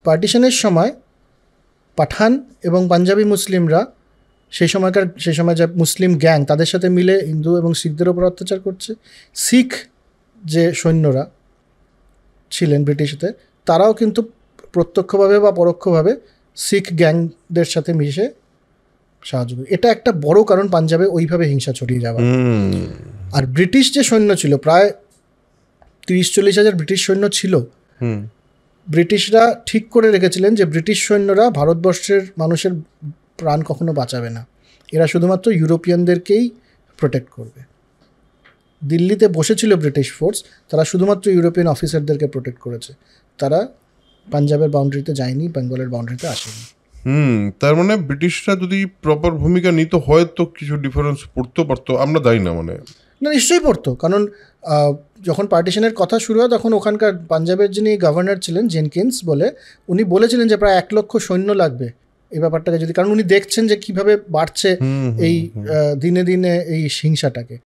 পার্টিশনের সময় পাঠান এবং পাঞ্জাবি মুসলিমরা সেই সময় যে মুসলিম গ্যাং তাদের সাথে মিলে হিন্দু এবং শিখদের ওপর অত্যাচার করছে। শিখ যে সৈন্যরা ছিলেন ব্রিটিশদের, তারাও কিন্তু প্রত্যক্ষভাবে বা পরোক্ষভাবে শিখ গ্যাংদের সাথে মিশে সাহায্য করে। এটা একটা বড় কারণ পাঞ্জাবে ওইভাবে হিংসা ছড়িয়ে যাওয়া। আর ব্রিটিশ যে সৈন্য ছিল, প্রায় 30-40 হাজার ব্রিটিশ সৈন্য ছিল। ব্রিটিশরা ঠিক করে রেখেছিলেন যে ব্রিটিশ সৈন্যরা ভারতবর্ষের মানুষের প্রাণ কখনো বাঁচাবে না, এরা শুধুমাত্র ইউরোপিয়ানদেরকেই প্রোটেক্ট করবে। দিল্লিতে বসেছিল ব্রিটিশ ফোর্স, তারা শুধুমাত্র ইউরোপিয়ান অফিসারদেরকে প্রোটেক্ট করেছে, তারা পাঞ্জাবের বাউন্ডারিতে যায়নি, বেঙ্গলের বাউন্ডারিতে আসেনি। তার মানে ব্রিটিশরা যদি প্রপার ভূমিকা নিত হয়তো কিছু ডিফারেন্স পড়তে পারতো, আমরা জানি না। মানে না, নিশ্চয়ই পড়তো, কারণ যখন পার্টিশনের কথা শুরু হয় তখন ওখানকার পাঞ্জাবের যিনি গভর্নর ছিলেন জেনকিন্স বলে, উনি বলেছিলেন যে প্রায় 1 লক্ষ সৈন্য লাগবে এই ব্যাপারটাকে যদি, কারণ উনি দেখছেন যে কিভাবে বাড়ছে এই দিনে দিনে এই হিংসাটাকে।